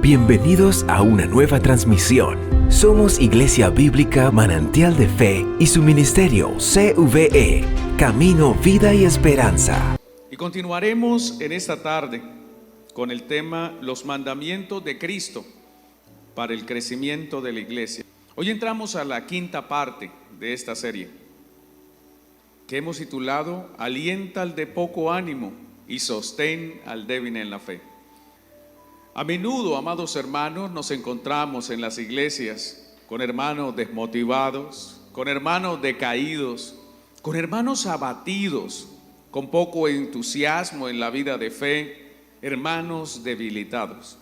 Bienvenidos a una nueva transmisión. Somos Iglesia Bíblica Manantial de Fe y su ministerio CVE, Camino, Vida y Esperanza. Y continuaremos en esta tarde con el tema Los mandamientos de Cristo para el crecimiento de la iglesia. Hoy entramos a la quinta parte de esta serie, que hemos titulado Alienta al de poco ánimo y sostén al débil en la fe. A menudo, amados hermanos, nos encontramos en las iglesias con hermanos desmotivados, con hermanos decaídos, con hermanos abatidos, con poco entusiasmo en la vida de fe, hermanos debilitados.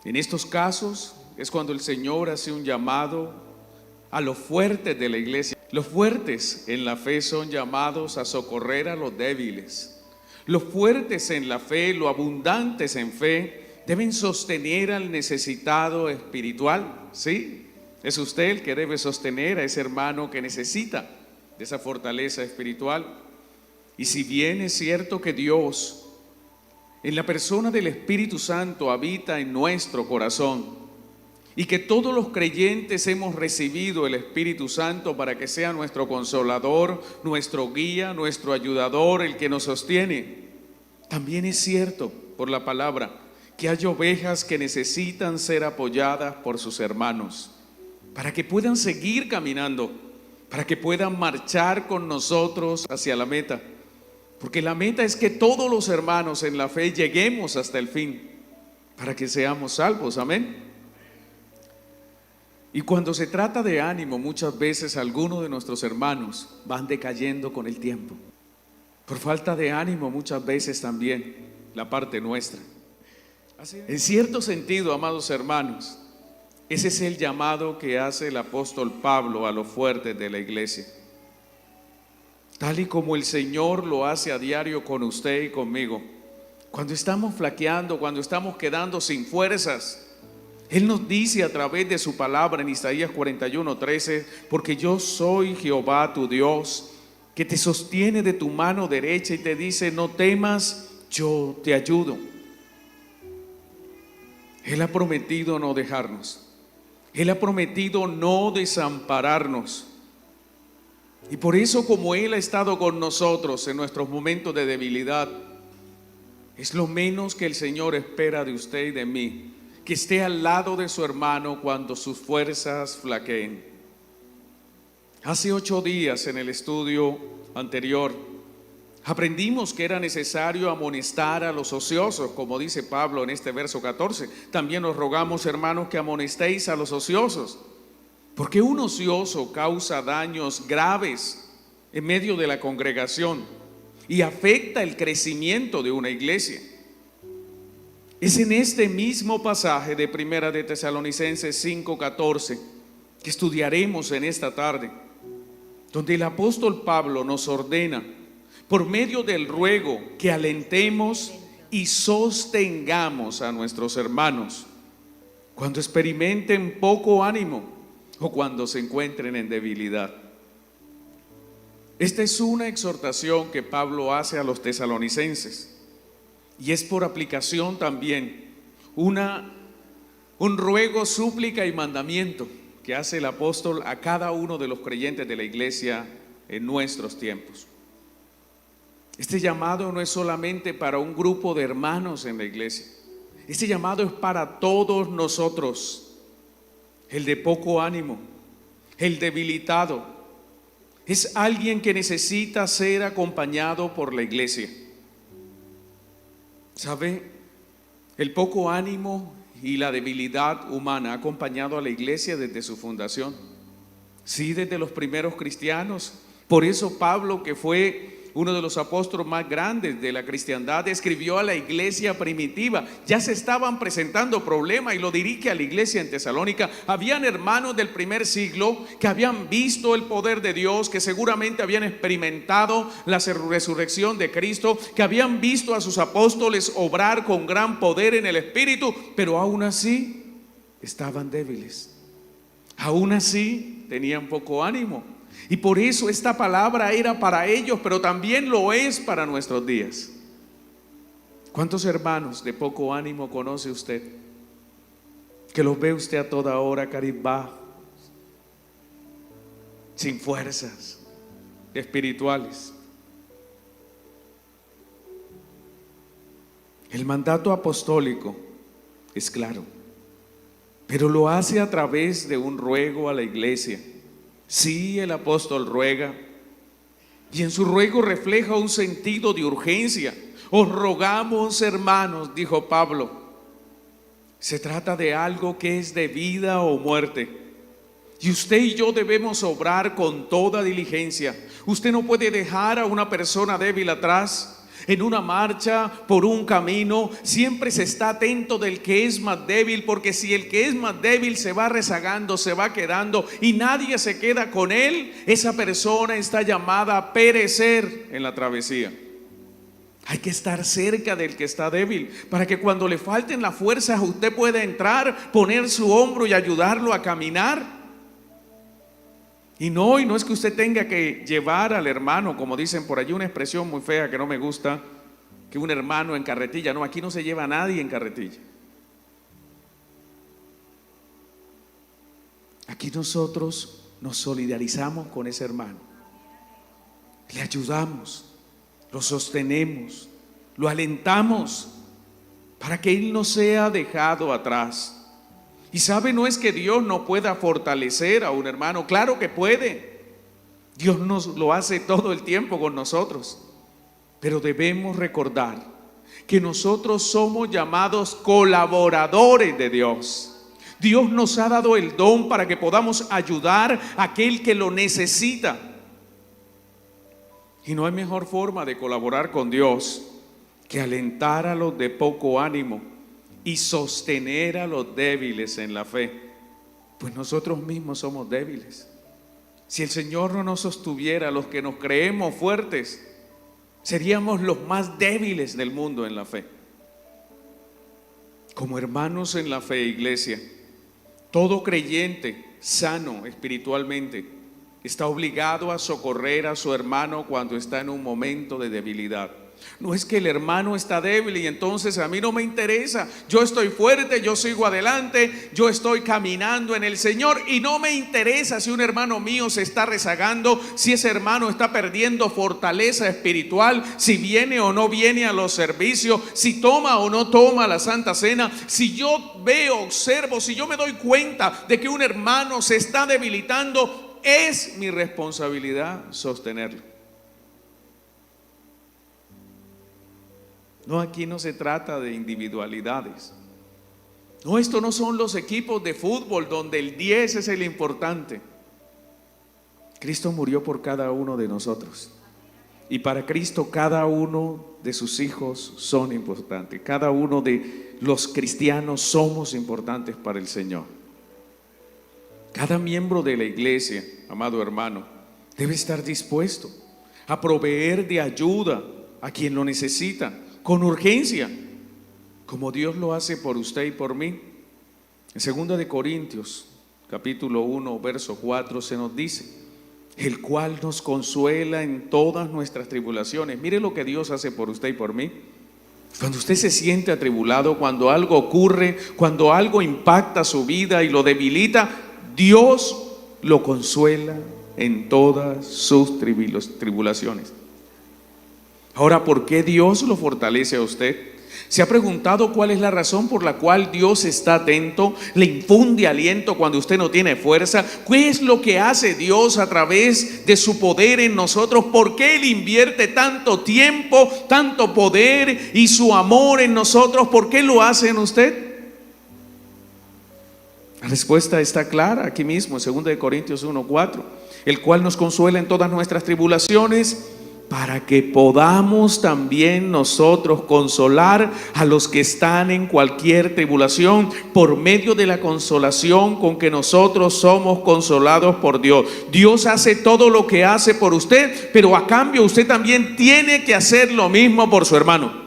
En estos casos es cuando el Señor hace un llamado a los fuertes de la iglesia. Los fuertes en la fe son llamados a socorrer a los débiles. Los fuertes en la fe, los abundantes en fe, deben sostener al necesitado espiritual, ¿sí? Es usted el que debe sostener a ese hermano que necesita de esa fortaleza espiritual. Y si bien es cierto que Dios, en la persona del Espíritu Santo, habita en nuestro corazón, y que todos los creyentes hemos recibido el Espíritu Santo para que sea nuestro consolador, nuestro guía, nuestro ayudador, el que nos sostiene, también es cierto por la palabra que hay ovejas que necesitan ser apoyadas por sus hermanos para que puedan seguir caminando, para que puedan marchar con nosotros hacia la meta, porque la meta es que todos los hermanos en la fe lleguemos hasta el fin para que seamos salvos, amén. Y cuando se trata de ánimo, muchas veces algunos de nuestros hermanos van decayendo con el tiempo. Por falta de ánimo muchas veces también la parte nuestra. En cierto sentido, amados hermanos, ese es el llamado que hace el apóstol Pablo a los fuertes de la iglesia. Tal y como el Señor lo hace a diario con usted y conmigo. Cuando estamos flaqueando, cuando estamos quedando sin fuerzas, Él nos dice a través de su palabra en Isaías 41:13, porque yo soy Jehová tu Dios, que te sostiene de tu mano derecha y te dice, no temas, yo te ayudo. Él ha prometido no dejarnos. Él ha prometido no desampararnos. Y por eso, como Él ha estado con nosotros en nuestros momentos de debilidad, es lo menos que el Señor espera de usted y de mí, que esté al lado de su hermano cuando sus fuerzas flaqueen. Hace 8 días en el estudio anterior aprendimos que era necesario amonestar a los ociosos, como dice Pablo en este verso 14. También os rogamos, hermanos, que amonestéis a los ociosos, porque un ocioso causa daños graves en medio de la congregación y afecta el crecimiento de una iglesia. Es en este mismo pasaje de Primera de Tesalonicenses 5:14 que estudiaremos en esta tarde, donde el apóstol Pablo nos ordena, por medio del ruego, que alentemos y sostengamos a nuestros hermanos cuando experimenten poco ánimo o cuando se encuentren en debilidad. Esta es una exhortación que Pablo hace a los tesalonicenses. Y es por aplicación también un ruego, súplica y mandamiento que hace el apóstol a cada uno de los creyentes de la iglesia en nuestros tiempos. Este llamado no es solamente para un grupo de hermanos en la iglesia. Este llamado es para todos nosotros. El de poco ánimo, el debilitado, es alguien que necesita ser acompañado por la iglesia. ¿Sabe? El poco ánimo y la debilidad humana ha acompañado a la iglesia desde su fundación. Sí, desde los primeros cristianos. Por eso Pablo, que fue uno de los apóstoles más grandes de la cristiandad, escribió a la iglesia primitiva. Ya se estaban presentando problemas y lo dirige a la iglesia en Tesalónica. Habían hermanos del primer siglo que habían visto el poder de Dios, que seguramente habían experimentado la resurrección de Cristo, que habían visto a sus apóstoles obrar con gran poder en el Espíritu, pero aún así estaban débiles. Aún así tenían poco ánimo. Y por eso esta palabra era para ellos, pero también lo es para nuestros días. ¿Cuántos hermanos de poco ánimo conoce usted? que los ve usted a toda hora cabizbajos, sin fuerzas espirituales. El mandato apostólico es claro, pero lo hace a través de un ruego a la iglesia. Sí, el apóstol ruega, y en su ruego refleja un sentido de urgencia. Os rogamos, hermanos, dijo Pablo. Se trata de algo que es de vida o muerte, y usted y yo debemos obrar con toda diligencia. Usted no puede dejar a una persona débil atrás. En una marcha, por un camino, siempre se está atento del que es más débil, porque si el que es más débil se va rezagando, se va quedando y nadie se queda con él, esa persona está llamada a perecer en la travesía. Hay que estar cerca del que está débil, para que cuando le falten las fuerzas usted pueda entrar, poner su hombro y ayudarlo a caminar. Y no es que usted tenga que llevar al hermano, como dicen por allí, una expresión muy fea que no me gusta, que un hermano en carretilla. No, aquí no se lleva a nadie en carretilla. Aquí nosotros nos solidarizamos con ese hermano, le ayudamos, lo sostenemos, lo alentamos para que él no sea dejado atrás. Y sabe, no es que Dios no pueda fortalecer a un hermano, claro que puede. Dios nos lo hace todo el tiempo con nosotros, pero debemos recordar que nosotros somos llamados colaboradores de Dios. Dios nos ha dado el don para que podamos ayudar a aquel que lo necesita. Y no hay mejor forma de colaborar con Dios que alentar a los de poco ánimo y sostener a los débiles en la fe, pues nosotros mismos somos débiles. Si el Señor no nos sostuviera, los que nos creemos fuertes, seríamos los más débiles del mundo en la fe. Como hermanos en la fe, iglesia, todo creyente sano espiritualmente está obligado a socorrer a su hermano cuando está en un momento de debilidad. No es que el hermano está débil y entonces a mí no me interesa. Yo estoy fuerte, yo sigo adelante, yo estoy caminando en el Señor y no me interesa si un hermano mío se está rezagando, si ese hermano está perdiendo fortaleza espiritual, si viene o no viene a los servicios, si toma o no toma la Santa Cena. Si yo veo, observo, si yo me doy cuenta de que un hermano se está debilitando, es mi responsabilidad sostenerlo. No, aquí no se trata de individualidades. No, esto no son los equipos de fútbol donde el 10 es el importante. Cristo murió por cada uno de nosotros. Y para Cristo cada uno de sus hijos son importantes. Cada uno de los cristianos somos importantes para el Señor. Cada miembro de la iglesia, amado hermano, debe estar dispuesto a proveer de ayuda a quien lo necesita, con urgencia, como Dios lo hace por usted y por mí. En 2 de Corintios, capítulo 1, verso 4, se nos dice: el cual nos consuela en todas nuestras tribulaciones. Mire lo que Dios hace por usted y por mí. Cuando usted se siente atribulado, cuando algo ocurre, cuando algo impacta su vida y lo debilita, Dios lo consuela en todas sus tribulaciones. Ahora, ¿por qué Dios lo fortalece a usted? ¿Se ha preguntado cuál es la razón por la cual Dios está atento, le infunde aliento cuando usted no tiene fuerza? ¿Qué es lo que hace Dios a través de su poder en nosotros? ¿Por qué Él invierte tanto tiempo, tanto poder y su amor en nosotros? ¿Por qué lo hace en usted? La respuesta está clara aquí mismo, en 2 de Corintios 1:4, el cual nos consuela en todas nuestras tribulaciones, para que podamos también nosotros consolar a los que están en cualquier tribulación por medio de la consolación con que nosotros somos consolados por Dios. Dios hace todo lo que hace por usted, pero a cambio usted también tiene que hacer lo mismo por su hermano.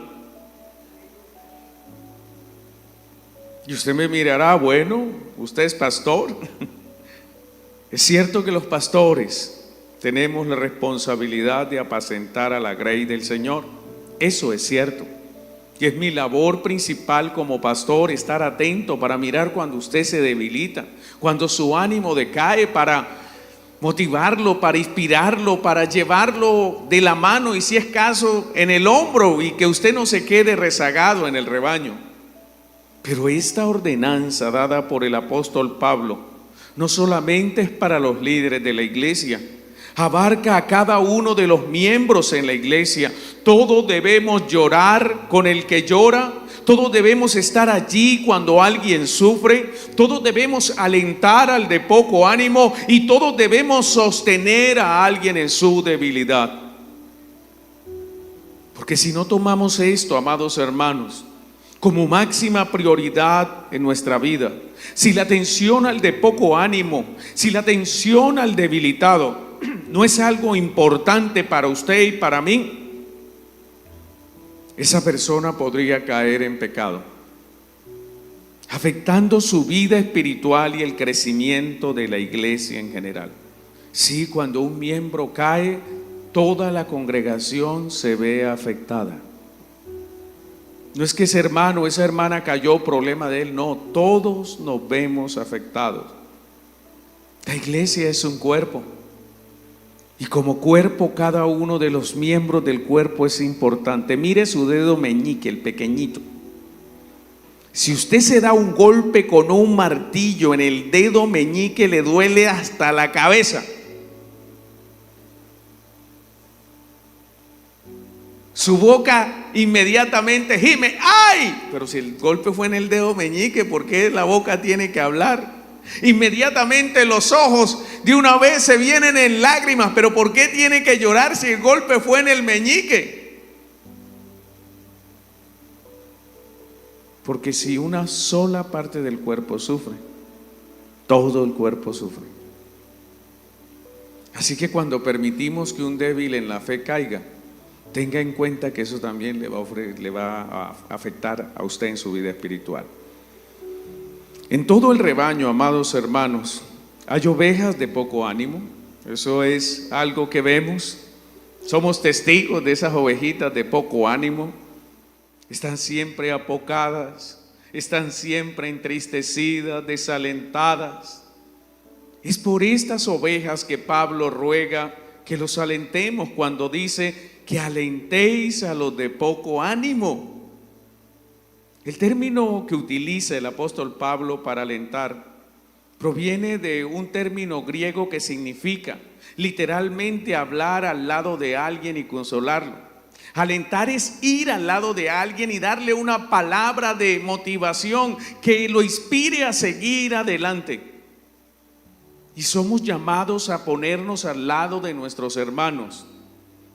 Y usted me mirará, bueno, usted es pastor. Es cierto que los pastores tenemos la responsabilidad de apacentar a la grey del Señor. Eso es cierto. Y es mi labor principal como pastor estar atento para mirar cuando usted se debilita, cuando su ánimo decae, para motivarlo, para inspirarlo, para llevarlo de la mano y si es caso en el hombro, y que usted no se quede rezagado en el rebaño. Pero esta ordenanza dada por el apóstol Pablo no solamente es para los líderes de la iglesia, abarca a cada uno de los miembros en la iglesia. Todos debemos llorar con el que llora, todos debemos estar allí cuando alguien sufre, todos debemos alentar al de poco ánimo y todos debemos sostener a alguien en su debilidad. Porque si no tomamos esto, amados hermanos, como máxima prioridad en nuestra vida, si la atención al de poco ánimo, si la atención al debilitado no es algo importante para usted y para mí, esa persona podría caer en pecado, afectando su vida espiritual y el crecimiento de la iglesia en general. Sí, cuando un miembro cae, toda la congregación se ve afectada. No es que ese hermano o esa hermana cayó, problema de él, no, todos nos vemos afectados. La iglesia es un cuerpo. Y como cuerpo, cada uno de los miembros del cuerpo es importante. Mire su dedo meñique, el pequeñito. Si usted se da un golpe con un martillo en el dedo meñique, le duele hasta la cabeza. Su boca inmediatamente gime, ¡ay! Pero si el golpe fue en el dedo meñique, ¿por qué la boca tiene que hablar? Inmediatamente los ojos de una vez se vienen en lágrimas, pero ¿por qué tiene que llorar si el golpe fue en el meñique? Porque si una sola parte del cuerpo sufre, todo el cuerpo sufre. Así que cuando permitimos que un débil en la fe caiga, tenga en cuenta que eso también le va a afectar a usted en su vida espiritual. En todo el rebaño, amados hermanos, hay ovejas de poco ánimo. Eso es algo que vemos. Somos testigos de esas ovejitas de poco ánimo. Están siempre apocadas, están siempre entristecidas, desalentadas. Es por estas ovejas que Pablo ruega que los alentemos cuando dice que alentéis a los de poco ánimo. El término que utiliza el apóstol Pablo para alentar proviene de un término griego que significa literalmente hablar al lado de alguien y consolarlo. Alentar es ir al lado de alguien y darle una palabra de motivación que lo inspire a seguir adelante. Y somos llamados a ponernos al lado de nuestros hermanos.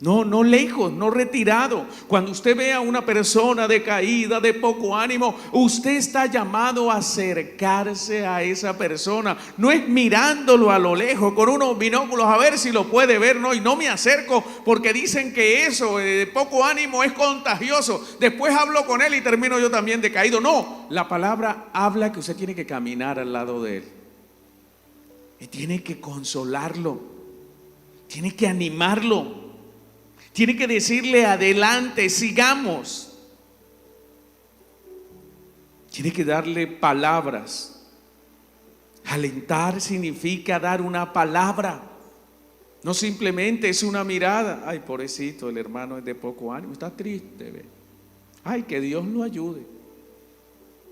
No lejos, no retirado. Cuando usted ve a una persona decaída, de poco ánimo, usted está llamado a acercarse a esa persona. No es mirándolo a lo lejos con unos binóculos a ver si lo puede ver, no, y no me acerco porque dicen que eso de poco ánimo es contagioso. Después hablo con él y termino yo también decaído. No, la palabra habla que usted tiene que caminar al lado de él y tiene que consolarlo, tiene que animarlo. Tiene que decirle adelante, sigamos. Tiene que darle palabras. Alentar significa dar una palabra. No simplemente es una mirada. Ay, pobrecito, el hermano es de poco ánimo, está triste. Ve. Ay, que Dios lo ayude.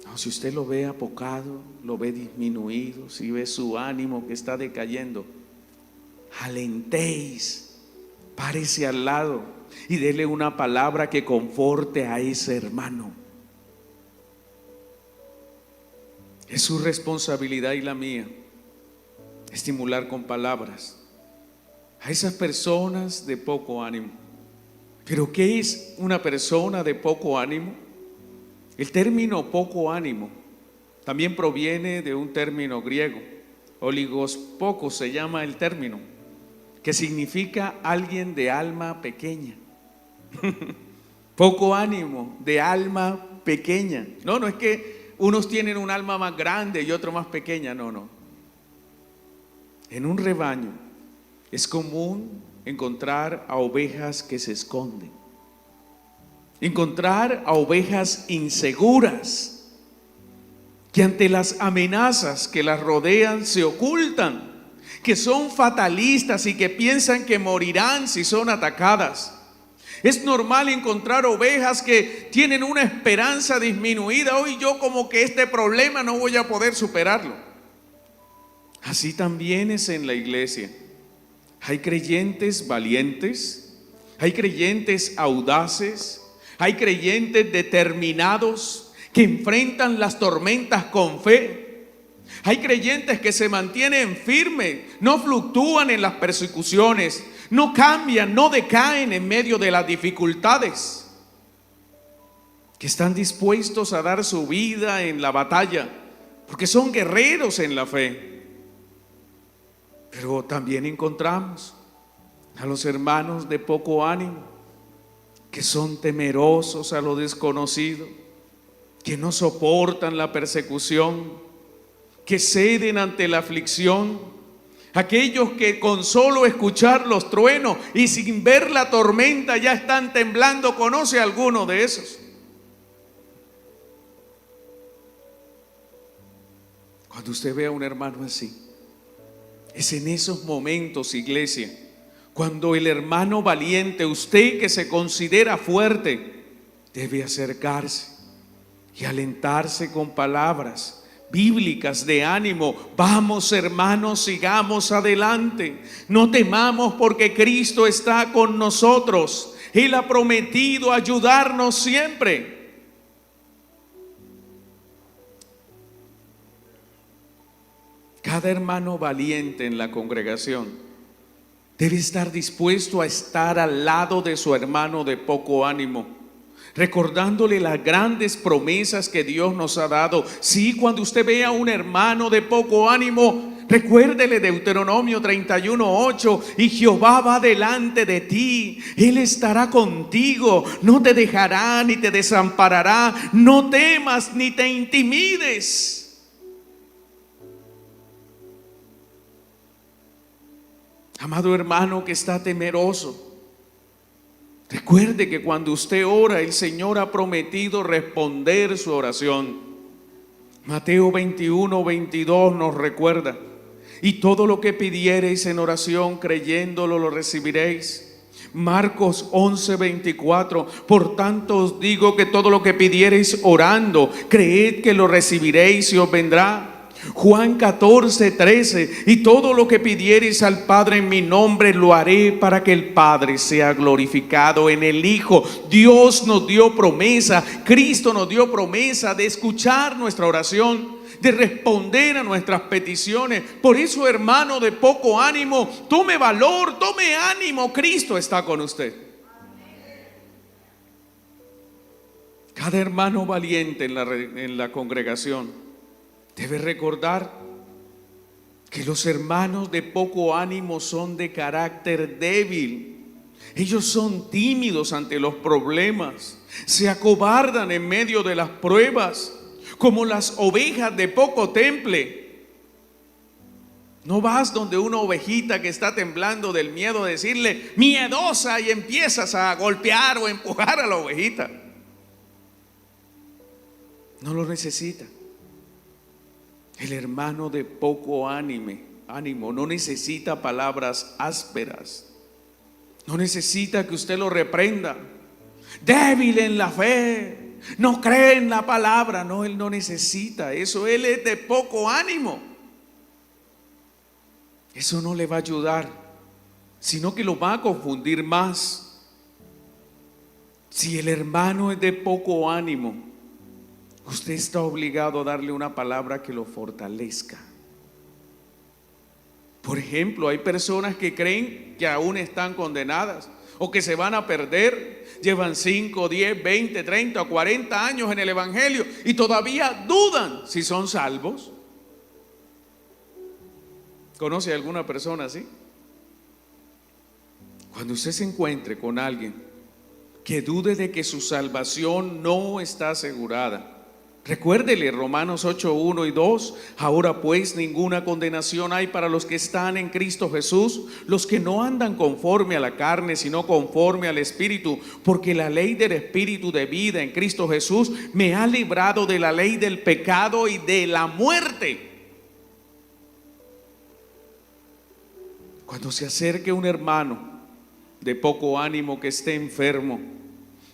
No, si usted lo ve apocado, lo ve disminuido, si ve su ánimo que está decayendo, alentéis. Párese al lado y dele una palabra que conforte a ese hermano. Es su responsabilidad y la mía estimular con palabras a esas personas de poco ánimo. ¿Pero qué es una persona de poco ánimo? El término poco ánimo también proviene de un término griego, oligospokos se llama el término, que significa alguien de alma pequeña. Poco ánimo, de alma pequeña. No es que unos tienen un alma más grande y otro más pequeña, no. En un rebaño es común encontrar a ovejas que se esconden. Encontrar a ovejas inseguras, que ante las amenazas que las rodean se ocultan, que son fatalistas y que piensan que morirán si son atacadas. Es normal encontrar ovejas que tienen una esperanza disminuida. Hoy yo como que este problema no voy a poder superarlo. Así también es en la iglesia. Hay creyentes valientes, hay creyentes audaces, hay creyentes determinados que enfrentan las tormentas con fe. Hay creyentes que se mantienen firmes, no fluctúan en las persecuciones, no cambian, no decaen en medio de las dificultades, que están dispuestos a dar su vida en la batalla, porque son guerreros en la fe. Pero también encontramos a los hermanos de poco ánimo, que son temerosos a lo desconocido, que no soportan la persecución, que ceden ante la aflicción. Aquellos que con solo escuchar los truenos y sin ver la tormenta ya están temblando. ¿Conoce alguno de esos? Cuando usted ve a un hermano así, es en esos momentos, iglesia, cuando el hermano valiente, usted que se considera fuerte, debe acercarse y alentarse con palabras bíblicas de ánimo. Vamos, hermanos, sigamos adelante. No temamos, porque Cristo está con nosotros. Él ha prometido ayudarnos siempre. Cada hermano valiente en la congregación debe estar dispuesto a estar al lado de su hermano de poco ánimo, recordándole las grandes promesas que Dios nos ha dado. Sí, cuando usted vea a un hermano de poco ánimo, recuérdele Deuteronomio 31:8: y Jehová va delante de ti, Él estará contigo, no te dejará ni te desamparará, no temas ni te intimides. Amado hermano que está temeroso, recuerde que cuando usted ora, el Señor ha prometido responder su oración. Mateo 21:22 nos recuerda: y todo lo que pidiereis en oración, creyéndolo, lo recibiréis. Marcos 11:24: por tanto os digo que todo lo que pidiereis orando, creed que lo recibiréis y os vendrá. Juan 14:13: y todo lo que pidiereis al Padre en mi nombre, lo haré para que el Padre sea glorificado en el Hijo. Dios nos dio promesa, Cristo nos dio promesa de escuchar nuestra oración, de responder a nuestras peticiones. Por eso, hermano de poco ánimo, tome valor, tome ánimo, Cristo está con usted. Cada hermano valiente en la congregación debe recordar que los hermanos de poco ánimo son de carácter débil. Ellos son tímidos ante los problemas, se acobardan en medio de las pruebas, como las ovejas de poco temple. No vas donde una ovejita que está temblando del miedo a decirle miedosa y empiezas a golpear o empujar a la ovejita. No lo necesita. El hermano de poco ánimo no necesita palabras ásperas, no necesita que usted lo reprenda. Débil en la fe, no cree en la palabra. No, él no necesita eso. Él es de poco ánimo. Eso no le va a ayudar, sino que lo va a confundir más. Si el hermano es de poco ánimo, usted está obligado a darle una palabra que lo fortalezca. Por ejemplo, hay personas que creen que aún están condenadas o que se van a perder. Llevan 5, 10, 20, 30 o 40 años en el Evangelio y todavía dudan si son salvos. ¿Conoce a alguna persona así? Cuando usted se encuentre con alguien que dude de que su salvación no está asegurada, Recuérdele Romanos 8, 1 y 2. Ahora pues ninguna condenación hay para los que están en Cristo Jesús, los que no andan conforme a la carne, sino conforme al Espíritu, porque la ley del Espíritu de vida en Cristo Jesús me ha librado de la ley del pecado y de la muerte. Cuando se acerque un hermano de poco ánimo que esté enfermo,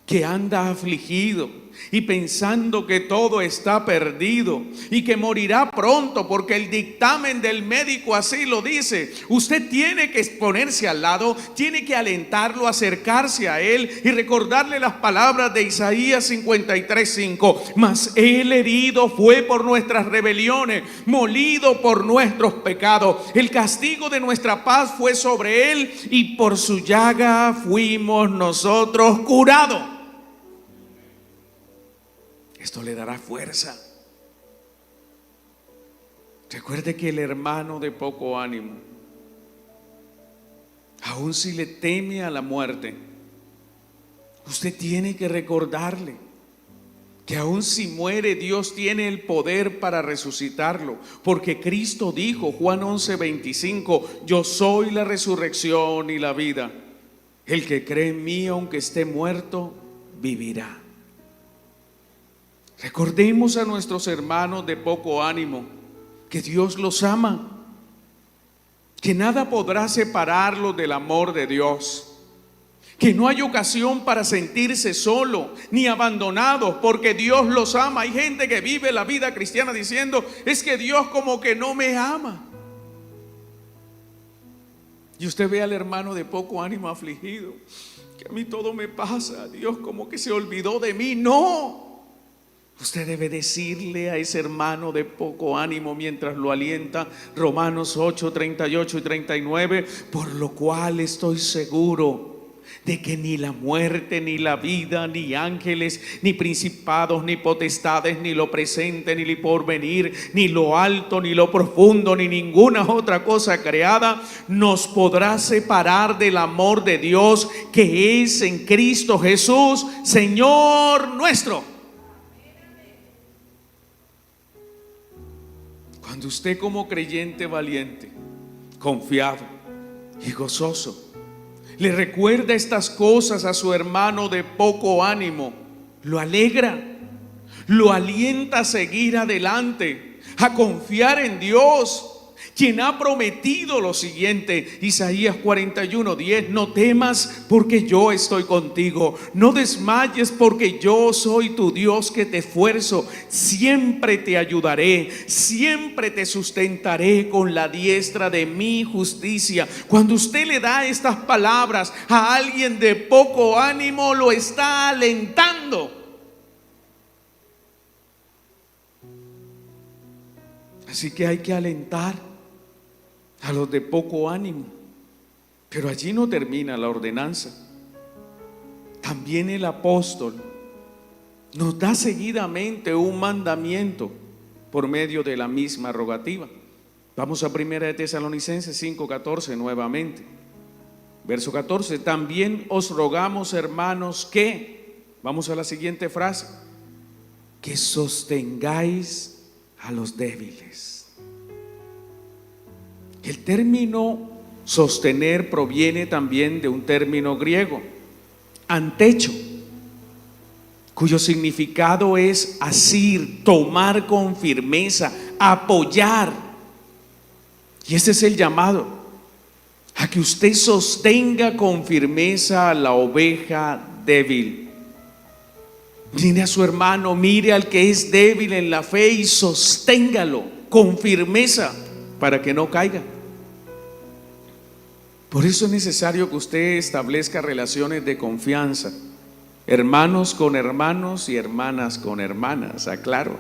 que anda afligido y pensando que todo está perdido y que morirá pronto porque el dictamen del médico así lo dice, usted tiene que ponerse al lado, tiene que alentarlo, acercarse a él y recordarle las palabras de Isaías 53:5. Mas él herido fue por nuestras rebeliones, molido por nuestros pecados, el castigo de nuestra paz fue sobre él y por su llaga fuimos nosotros curados. Esto le dará fuerza. Recuerde que el hermano de poco ánimo, aun si le teme a la muerte, usted tiene que recordarle que aun si muere, Dios tiene el poder para resucitarlo, porque Cristo dijo, Juan 11:25, yo soy la resurrección y la vida. El que cree en mí, aunque esté muerto, vivirá. Recordemos a nuestros hermanos de poco ánimo que Dios los ama, que nada podrá separarlos del amor de Dios, que no hay ocasión para sentirse solo ni abandonados porque Dios los ama. Hay gente que vive la vida cristiana diciendo, es que Dios como que no me ama. Y usted ve al hermano de poco ánimo afligido, que a mí todo me pasa, Dios como que se olvidó de mí. No. Usted debe decirle a ese hermano de poco ánimo mientras lo alienta, Romanos 8, 38 y 39, por lo cual estoy seguro de que ni la muerte, ni la vida, ni ángeles, ni principados, ni potestades, ni lo presente, ni lo porvenir, ni lo alto, ni lo profundo, ni ninguna otra cosa creada nos podrá separar del amor de Dios que es en Cristo Jesús, Señor nuestro. Cuando usted como creyente valiente, confiado y gozoso le recuerda estas cosas a su hermano de poco ánimo, lo alegra, lo alienta a seguir adelante, a confiar en Dios, quien ha prometido lo siguiente, Isaías 41:10, no temas porque yo estoy contigo, no desmayes porque yo soy tu Dios que te esfuerzo, siempre te ayudaré, siempre te sustentaré con la diestra de mi justicia. Cuando usted le da estas palabras a alguien de poco ánimo, lo está alentando. Así que hay que alentar a los de poco ánimo. Pero allí no termina la ordenanza. También el apóstol nos da seguidamente un mandamiento por medio de la misma rogativa. Vamos a 1 de Tesalonicenses 5:14 nuevamente. Verso 14, también os rogamos, hermanos, que, vamos a la siguiente frase, que sostengáis a los débiles. El término sostener proviene también de un término griego, antecho, cuyo significado es asir, tomar con firmeza, apoyar. Y ese es el llamado, a que usted sostenga con firmeza a la oveja débil. Mire a su hermano, mire al que es débil en la fe y sosténgalo con firmeza para que no caiga. Por eso es necesario que usted establezca relaciones de confianza, hermanos con hermanos y hermanas con hermanas, aclaro.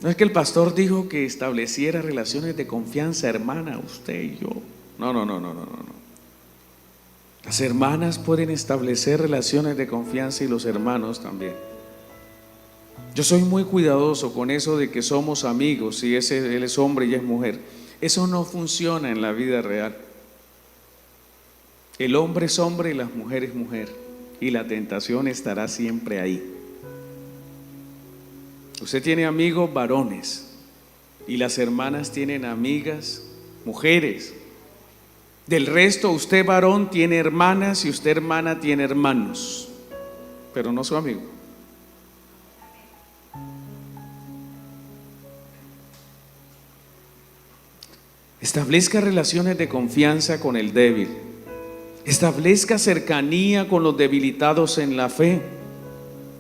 No es que el pastor dijo que estableciera relaciones de confianza, hermana, usted y yo. No. Las hermanas pueden establecer relaciones de confianza y los hermanos también. Yo soy muy cuidadoso con eso de que somos amigos, si él es hombre y es mujer. Eso no funciona en la vida real. El hombre es hombre y la mujer es mujer, y la tentación estará siempre ahí. Usted tiene amigos varones y las hermanas tienen amigas mujeres. Del resto, usted varón tiene hermanas y usted hermana tiene hermanos, pero no su amigo. Establezca relaciones de confianza con el débil. Establezca cercanía con los debilitados en la fe,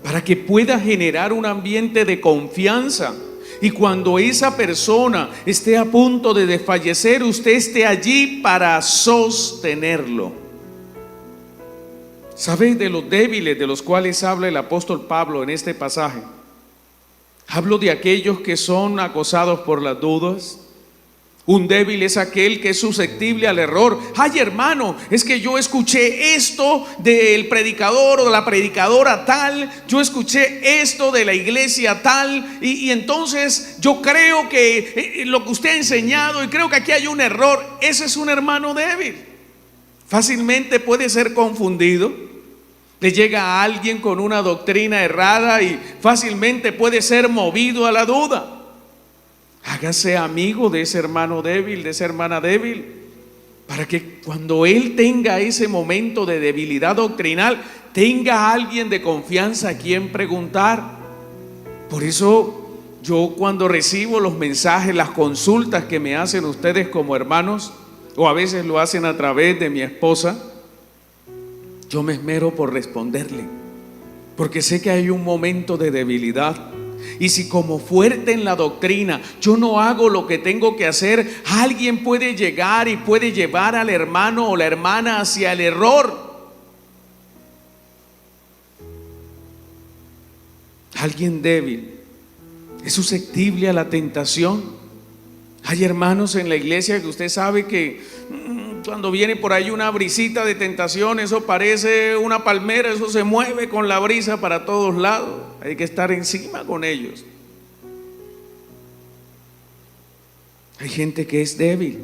para que pueda generar un ambiente de confianza. Y cuando esa persona esté a punto de desfallecer, usted esté allí para sostenerlo. ¿Sabe de los débiles de los cuales habla el apóstol Pablo en este pasaje? Hablo de aquellos que son acosados por las dudas. Un débil es aquel que es susceptible al error. Ay, hermano, es que yo escuché esto del predicador o de la predicadora tal, yo escuché esto de la iglesia tal, y entonces yo creo que lo que usted ha enseñado, y creo que aquí hay un error. Ese es un hermano débil. Fácilmente puede ser confundido. Le llega a alguien con una doctrina errada y fácilmente puede ser movido a la duda. Hágase amigo de ese hermano débil, de esa hermana débil, para que cuando él tenga ese momento de debilidad doctrinal, tenga a alguien de confianza a quien preguntar. Por eso yo, cuando recibo los mensajes, las consultas que me hacen ustedes como hermanos, o a veces lo hacen a través de mi esposa, yo me esmero por responderle, porque sé que hay un momento de debilidad. Y si como fuerte en la doctrina yo no hago lo que tengo que hacer, alguien puede llegar y puede llevar al hermano o la hermana hacia el error. Alguien débil es susceptible a la tentación. Hay hermanos en la iglesia que usted sabe que cuando viene por ahí una brisita de tentación, eso parece una palmera, eso se mueve con la brisa para todos lados. Hay que estar encima con ellos. Hay gente que es débil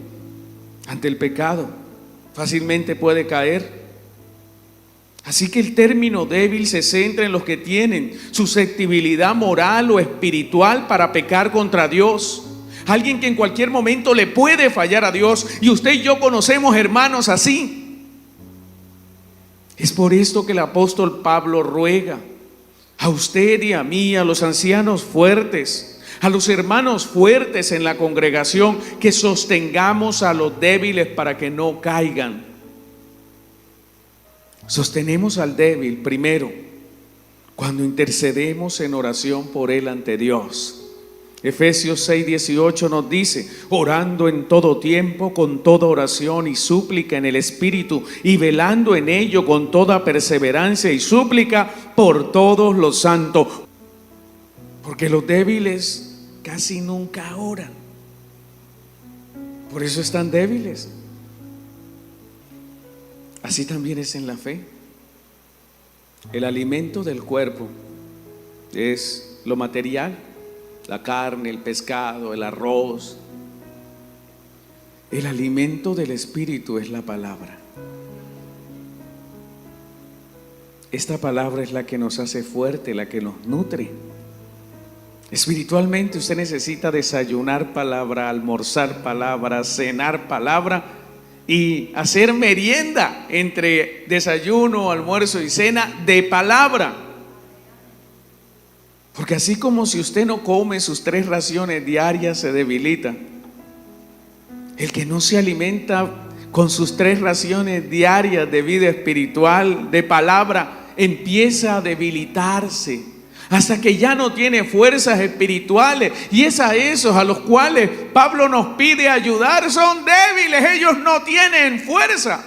ante el pecado, fácilmente puede caer. Así que el término débil se centra en los que tienen susceptibilidad moral o espiritual para pecar contra Dios. Alguien que en cualquier momento le puede fallar a Dios, y usted y yo conocemos hermanos así. Es por esto que el apóstol Pablo ruega a usted y a mí, a los ancianos fuertes, a los hermanos fuertes en la congregación, que sostengamos a los débiles para que no caigan. Sostenemos al débil primero cuando intercedemos en oración por él ante Dios. Efesios 6:18 nos dice: orando en todo tiempo con toda oración y súplica en el Espíritu, y velando en ello con toda perseverancia y súplica por todos los santos. Porque los débiles casi nunca oran, por eso están débiles. Así también es en la fe. El alimento del cuerpo es lo material, la carne, el pescado, el arroz. El alimento del espíritu es la palabra. Esta palabra es la que nos hace fuerte, la que nos nutre. Espiritualmente usted necesita desayunar palabra, almorzar palabra, cenar palabra y hacer merienda entre desayuno, almuerzo y cena de palabra. Porque así como si usted no come sus 3 raciones diarias, se debilita. El que no se alimenta con sus 3 raciones diarias de vida espiritual, de palabra, empieza a debilitarse hasta que ya no tiene fuerzas espirituales. Y es a esos a los cuales Pablo nos pide ayudar. Son débiles, ellos no tienen fuerza.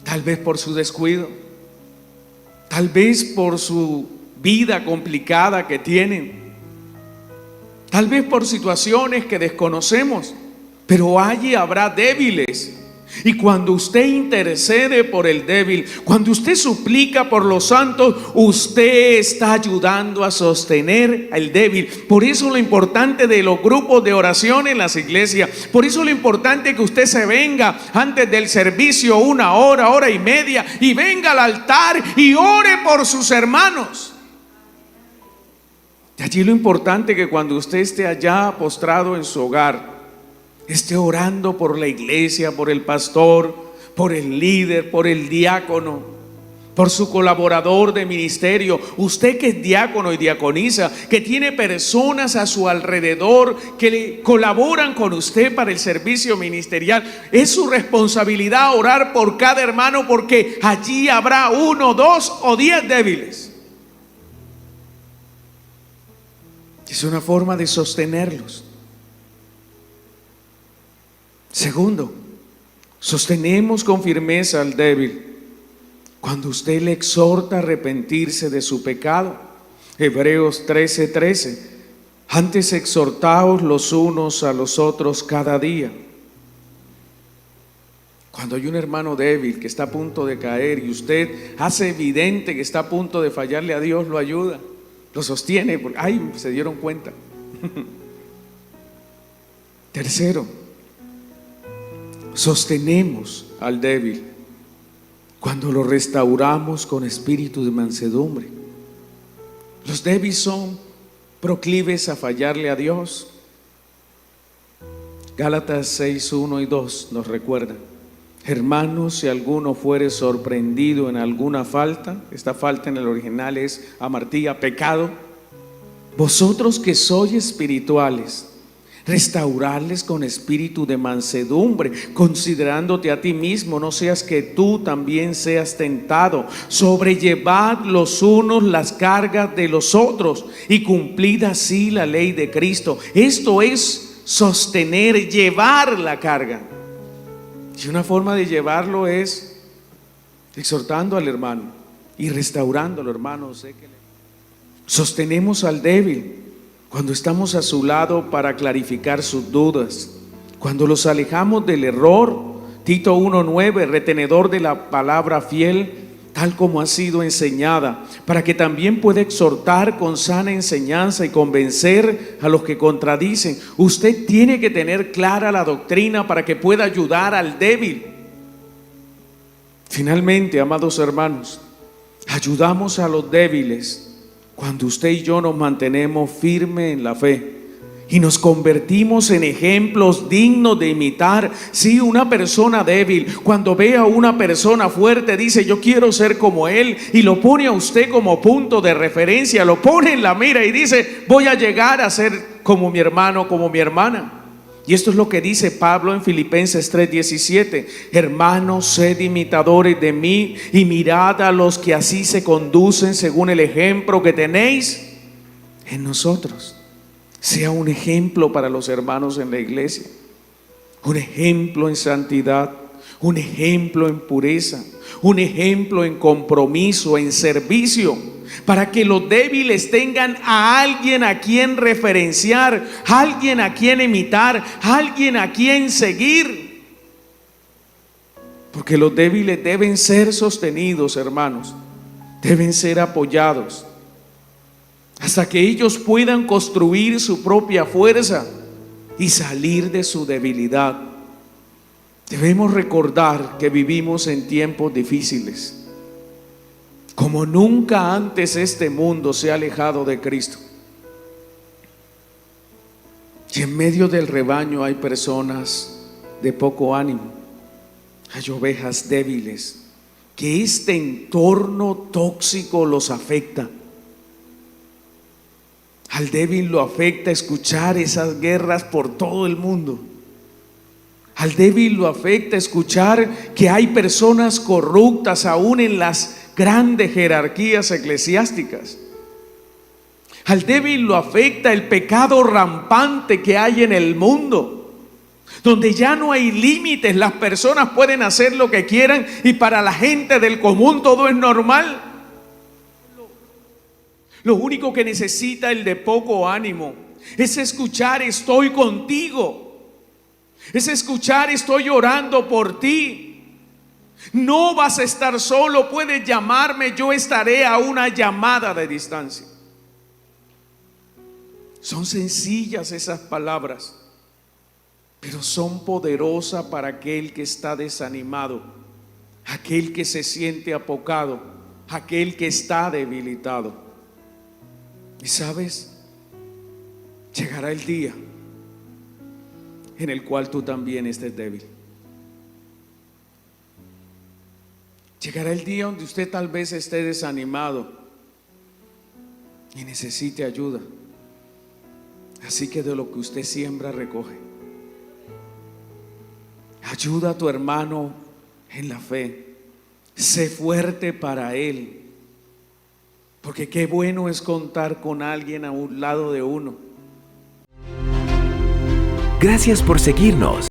Tal vez por su descuido, tal vez por su vida complicada que tienen, tal vez por situaciones que desconocemos, pero allí habrá débiles. Y cuando usted intercede por el débil, cuando usted suplica por los santos, usted está ayudando a sostener al débil. Por eso lo importante de los grupos de oración en las iglesias, por eso lo importante que usted se venga antes del servicio 1 hora, hora y media, y venga al altar y ore por sus hermanos. De allí lo importante que cuando usted esté allá postrado en su hogar, esté orando por la iglesia, por el pastor, por el líder, por el diácono, por su colaborador de ministerio. Usted que es diácono y diaconisa, que tiene personas a su alrededor que le colaboran con usted para el servicio ministerial, es su responsabilidad orar por cada hermano, porque allí habrá 1, 2 o 10 débiles. Es una forma de sostenerlos. Segundo, sostenemos con firmeza al débil cuando usted le exhorta a arrepentirse de su pecado. Hebreos 13:13. Antes exhortaos los unos a los otros cada día. Cuando hay un hermano débil que está a punto de caer y usted hace evidente que está a punto de fallarle a Dios, lo ayuda, lo sostiene, porque ay, se dieron cuenta. Tercero, sostenemos al débil cuando lo restauramos con espíritu de mansedumbre. Los débiles son proclives a fallarle a Dios. Gálatas 6:1 y 2 nos recuerdan: hermanos, si alguno fuere sorprendido en alguna falta, esta falta en el original es amartía, pecado, vosotros que sois espirituales, restaurarles con espíritu de mansedumbre, considerándote a ti mismo, no seas que tú también seas tentado. Sobrellevad los unos las cargas de los otros y cumplid así la ley de Cristo. Esto es sostener, llevar la carga. Y una forma de llevarlo es exhortando al hermano y restaurándolo, hermano. Sostenemos al débil cuando estamos a su lado para clarificar sus dudas, cuando los alejamos del error. Tito 1:9, retenedor de la palabra fiel, tal como ha sido enseñada, para que también pueda exhortar con sana enseñanza y convencer a los que contradicen. Usted tiene que tener clara la doctrina para que pueda ayudar al débil. Finalmente, amados hermanos, ayudamos a los débiles cuando usted y yo nos mantenemos firmes en la fe y nos convertimos en ejemplos dignos de imitar. Si una persona débil, cuando ve a una persona fuerte, dice: yo quiero ser como él, y lo pone a usted como punto de referencia, lo pone en la mira y dice: voy a llegar a ser como mi hermano, como mi hermana. Y esto es lo que dice Pablo en Filipenses 3:17: hermanos, sed imitadores de mí y mirad a los que así se conducen según el ejemplo que tenéis en nosotros. Sea un ejemplo para los hermanos en la iglesia, un ejemplo en santidad, un ejemplo en pureza, un ejemplo en compromiso, en servicio, para que los débiles tengan a alguien a quien referenciar, alguien a quien imitar, alguien a quien seguir. Porque los débiles deben ser sostenidos, hermanos, deben ser apoyados, hasta que ellos puedan construir su propia fuerza y salir de su debilidad. Debemos recordar que vivimos en tiempos difíciles. Como nunca antes este mundo se ha alejado de Cristo. Y en medio del rebaño hay personas de poco ánimo, hay ovejas débiles, que este entorno tóxico los afecta. Al débil lo afecta escuchar esas guerras por todo el mundo. Al débil lo afecta escuchar que hay personas corruptas aún en las grandes jerarquías eclesiásticas. Al débil lo afecta el pecado rampante que hay en el mundo, donde ya no hay límites, las personas pueden hacer lo que quieran y para la gente del común todo es normal. Lo único que necesita el de poco ánimo es escuchar: estoy contigo. Es escuchar: estoy orando por ti. No vas a estar solo, puedes llamarme, yo estaré a una llamada de distancia. Son sencillas esas palabras, pero son poderosas para aquel que está desanimado, aquel que se siente apocado, aquel que está debilitado. Y sabes, Llegará el día en el cual tú también estés débil. Llegará el día donde usted tal vez esté desanimado y necesite ayuda. Así que de lo que usted siembra, recoge. Ayuda a tu hermano en la fe. Sé fuerte para él. Porque qué bueno es contar con alguien a un lado de uno. Gracias por seguirnos.